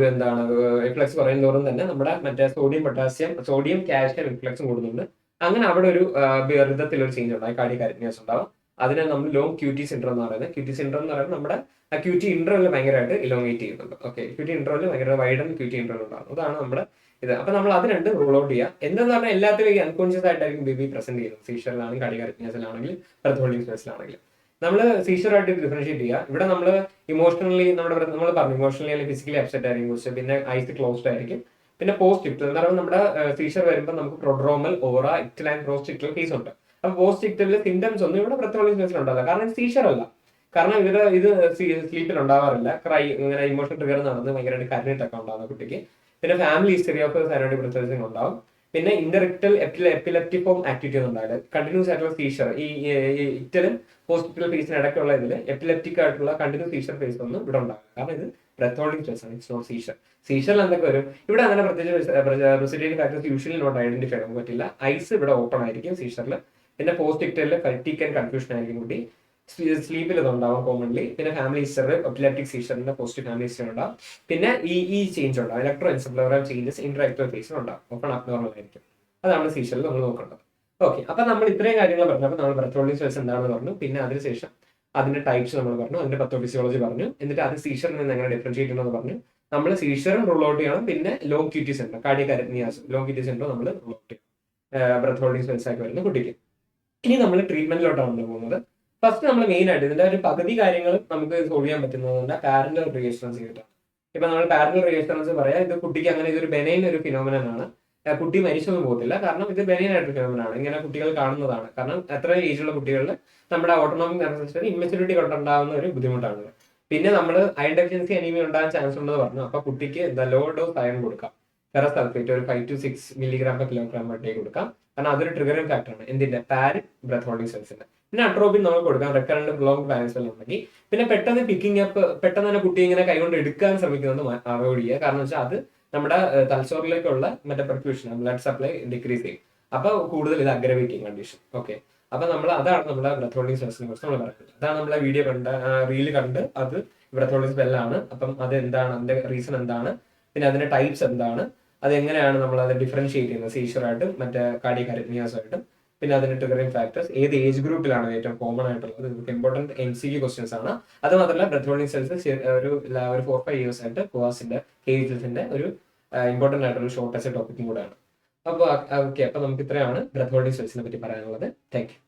എന്താണ് എഫ്ലക്സ് കുറയുന്നതോറും തന്നെ നമ്മുടെ മറ്റേ സോഡിയം കാൽഷ്യം എഫ്ലക്സും കൂടുന്നുണ്ട്. അങ്ങനെ അവിടെ ഒരു റിതത്തിൽ ഒരു ചേഞ്ച് ഉണ്ടായി, കാർഡിയക് അരിത്മിയാസ് ഉണ്ടാവും. അതിനെ നമ്മൾ ലോങ് ക്യൂറ്റി സിൻഡ്രോം എന്ന് പറയുന്നത്. ക്യൂറ്റി സിൻഡ്രോം എന്ന് പറയുന്നത് നമ്മുടെ ക്യൂറ്റി ഇന്റർവെൽ ഭയങ്കരമായിട്ട് ഇലോങ്ങേറ്റ് ചെയ്യുന്നുണ്ട്. ഓക്കെ, ക്യൂറ്റി ഇന്റർവെൽ ഭയങ്കര വൈഡൻ ക്യൂറ്റി ഇന്റർവെൽ ഉണ്ടാകും. അതാണ് നമ്മുടെ ഇത്. അപ്പൊ നമ്മൾ അത് രണ്ട് റൂൾ ഔട്ട് ചെയ്യുക. എന്തെന്ന് പറഞ്ഞാൽ എല്ലാത്തിലും ഈ അൺകോൺഷ്യസ് ആയിട്ടായിരിക്കും ബേബി പ്രസന്റ് ചെയ്യുന്നത്. സീഷറിലാണെങ്കിൽ, കാർഡിയക് അരിത്മിയാസിലാണെങ്കിൽ, ബ്രത്ത് ഹോൾഡിംഗ് സ്പേസിലാണെങ്കിൽ നമ്മൾ സീഷറായിട്ട് ഡിഫറൻഷിയേറ്റ് ചെയ്യുക. ഇവിടെ നമ്മൾ ഇമോഷണലി നമ്മൾ പറഞ്ഞു ഇമോഷണലി അല്ലെങ്കിൽ ഫിസിക്കലി അപ്സെറ്റ് ആയിരിക്കും കുറിച്ച്, പിന്നെ ഐസ് ക്ലോസ്ഡ് ആയിരിക്കും. പിന്നെ പോസ്റ്റ് ഇക്ടൽ എന്ന് പറയുമ്പോൾ നമ്മുടെ സീഷർ വരുമ്പോൾ നമുക്ക് പ്രൊഡ്രോമൽ, ഓറ, ഇക്ടൽ ആൻഡ് പോസ്റ്റ് ഇക്ടൽ ഫേസ് ഉണ്ട്. അപ്പൊ പോസ്റ്റ് ഇക്ടലിൽ സിംറ്റംസ് ഒന്നും ഇവിടെ ബ്രത്ത് ഹോൾഡിംഗ് സ്പേസിൽ ഉണ്ടാവില്ല. കാരണം സീഷർ അല്ല. കാരണം ഇത് സ്ലീപ്പിൽ ഉണ്ടാവാറില്ല. ഇങ്ങനെ ഇമോഷണൽ ട്രിഗർ നടന്ന് ഭയങ്കരമായിട്ട് കരഞ്ഞിട്ടൊക്കെ ഉണ്ടാകുന്ന കുട്ടിക്ക്. പിന്നെ family history of cyanotic breath ഉണ്ടാവും. പിന്നെ ഇന്റർഇക്ടൽ എപ്പിലെപ്റ്റിഫോം ആക്ടിവിറ്റി ഒന്നും ഉണ്ടാവില്ല. കണ്ടിന്യൂസ് ആയിട്ടുള്ള സീഷർ ഈ ഇക്ടലും പോസ്റ്റ് ഫേസിന് ഇടയ്ക്കുള്ള ഇതിൽ എപ്പിലെപ്റ്റിക് ആയിട്ടുള്ള കണ്ടിന്യൂസ് സീഷർ ഫേസ് ഒന്നും ഇവിടെ ഉണ്ടാവില്ല. കാരണം ഇത് ബ്രത്ത് ഹോൾഡിംഗ് സ്പേസ് ആണ്, ഇറ്റ്സ് നോട്ട് സീഷർ. സീഷറിൽ എന്തൊക്കെ വരും ഇവിടെ അങ്ങനെ പ്രത്യേകിച്ച് precipitating factors usually not identify ചെയ്യാൻ പറ്റില്ല. ഐസ് ഇവിടെ ഓപ്പൺ ആയിരിക്കും സീഷറിൽ. പിന്നെ പോസ്റ്റ് ഇക്ടലിൽ ഫറ്റിക് ആൻഡ് കൺഫ്യൂഷൻ ആയിരിക്കും കൂടി. സ്ലീപ്പിൽ ഇതുണ്ടാവും കോമൺലി. പിന്നെ ഫാമിലി ഹിസ്റ്ററി, എപ്പിലെപ്റ്റിക് സീഷറിന്റെ പോസിറ്റീവ് ഫാമിലി ഹിസ്റ്ററി ഉണ്ടാവും. പിന്നെ ഈ ചേഞ്ച് ഉണ്ടാവും, ഇലക്ട്രോ എൻസെഫലോഗ്രാം ചേഞ്ചസ് ഇന്ററാക്ടീവ് ഫേസിൽ ഉണ്ടാവും. ഓപ്പൺ അബ്നോർമൽ ആയിരിക്കും. അതാണ് സീഷറിൽ നമ്മൾ നോക്കേണ്ടത്. ഓക്കെ, അപ്പൊ നമ്മൾ ഇത്രയും കാര്യങ്ങൾ പറഞ്ഞപ്പോൾ നമ്മൾ ബ്രത്ത് ഹോൾഡിംഗ് സ്പേസ് എന്താണെന്ന് പറഞ്ഞു. പിന്നെ അതിനുശേഷം അതിന്റെ ടൈപ്സ് നമ്മൾ പറഞ്ഞു, അതിന്റെ പത്തോഫിസിയോളജി പറഞ്ഞു. എന്നിട്ട് അത് സീഷറിൽ നിന്ന് എങ്ങനെ ഡിഫറൻഷിയേറ്റ് ചെയ്യണമെന്ന് പറഞ്ഞു. നമ്മൾ സീഷറും റൂൾ ഔട്ട് ചെയ്യണം. പിന്നെ long cutie centre, cardiac arrhythmias, long cutie centre നമ്മൾ റൂൾ ഔട്ട് ചെയ്യണം ബ്രത്ത് ഹോൾഡിംഗ് സ്പേസ് ആക്കി വരുന്ന കുട്ടിക്ക്. ഇനി നമ്മൾ ട്രീറ്റ്മെന്റിലോട്ടാണ് പോകുന്നത്. ഫസ്റ്റ് നമ്മൾ മെയിൻ ആയിട്ട് ഇതിന്റെ ഒരു പകുതി കാര്യങ്ങൾ നമുക്ക് സോൾവ് ചെയ്യാൻ പറ്റുന്നത് പാരന്റൽ റിയേഷൻസ് ചെയ്തിട്ടാണ്. ഇപ്പൊ നമ്മൾ പാരന്റൽ റിയേഷൻസ് പറയാം, ഇത് കുട്ടിക്ക് അങ്ങനെ ഇതൊരു ബെനൈൻ ഒരു ഫിനോമിനാണ്. കുട്ടി മരിച്ചൊന്നും പോകത്തില്ല. കാരണം ഇത് ബെനൈൻ ആയിട്ടൊരു ഫിനോമിനാണ്. ഇങ്ങനെ കുട്ടികൾ കാണുന്നതാണ്. കാരണം എത്ര ഏജുള്ള കുട്ടികളിൽ നമ്മുടെ ഓട്ടോണോമിക് നെർവസ് സിസ്റ്റം ഇമ്മച്യൂരിറ്റി കൊണ്ടുണ്ടാകുന്ന ഒരു ബുദ്ധിമുട്ടാണ്. പിന്നെ നമ്മൾ അയൺ ഡെഫിഷ്യൻസി അനീമിയ ഉണ്ടാകാൻ ചാൻസ് ഉണ്ടെന്ന് പറഞ്ഞു. അപ്പൊ കുട്ടിക്ക് ലോ ഡോസ് അയൺ കൊടുക്കാം. ഫെറസ് സൾഫേറ്റ് ഒരു 5 to 6 milligram per kilogram per day കൊടുക്കാം. കാരണം അതൊരു ട്രിഗറിംഗ് ഫാക്ടറാണ്. എന്തിന്റെ ബ്രത്ത് ഹോൾഡിംഗ് സെൽസിന്റെ. പിന്നെ അട്രോപിൻ നമുക്ക് കൊടുക്കാം, റെക്കറന്റ് പ്രൊലോങ്ഡ് ബാലൻസ് എല്ലാം ഉണ്ടെങ്കിൽ. പിന്നെ പെട്ടെന്ന് പിക്കിംഗ് അപ്പ്, പെട്ടെന്ന് തന്നെ കുട്ടി ഇങ്ങനെ കൈകൊണ്ട് എടുക്കാൻ ശ്രമിക്കുന്നത് അവോയ്ഡ് ചെയ്യുക. കാരണം വെച്ചാൽ അത് നമ്മുടെ തലച്ചോറിലേക്കുള്ള മറ്റേ പെർഫ്യൂഷൻ, ബ്ലഡ് സപ്ലൈ ഡിക്രീസ് ചെയ്യും. അപ്പൊ കൂടുതൽ ഇത് അഗ്രവേറ്റിംഗ് കണ്ടീഷൻ. ഓക്കെ, അപ്പൊ അതാണ് നമ്മുടെ ബ്രത്ത് ഹോൾഡിംഗ് സ്പെൽസിനെ കുറിച്ച് നമ്മൾ പറയുന്നത്. അതാണ് നമ്മളെ വീഡിയോ റീല് കണ്ട് അത് ബ്രത്ത് ഹോൾഡിംഗ് സ്പെല്ലാണ്. അപ്പം അത് എന്താണ്, അതിന്റെ റീസൺ എന്താണ്, പിന്നെ അതിന്റെ ടൈപ്സ് എന്താണ്, അത് എങ്ങനെയാണ് നമ്മൾ അത് ഡിഫറൻഷിയേറ്റ് ചെയ്യുന്നത് സീഷറായിട്ടും മറ്റേ കാർഡിയക് അരിത്മിയാസുമായിട്ടും, പിന്നെ അതിന്റെ ട്രിഗറിംഗ് ഫാക്ടേഴ്സ്, ഏത് ഏജ് ഗ്രൂപ്പിലാണ് ഏറ്റവും കോമൺ ആയിട്ടുള്ളത്. ഇതൊക്കെ ഇമ്പോർട്ടന്റ് MCQ ക്വസ്റ്റ്യൻസ് ആണ്. അത് മാത്രമല്ല ബ്രത്ത് ഹോൾഡിംഗ് സെൽസ് ഒരു 4-5 ഇയേഴ്സ് ആയിട്ട് കോവാസിന്റെ കേജിന്റെ ഒരു ഇമ്പോർട്ടന്റ് ആയിട്ടുള്ള ഷോർട്ടസ്റ്റ് ടോപ്പിക്കും കൂടെയാണ്. അപ്പോൾ ഓക്കെ, അപ്പൊ നമുക്ക് ഇത്രയാണ് ബ്രത്ത് ഹോൾഡിംഗ് സെൽസിനെ പറ്റി പറയാനുള്ളത്. Thank you.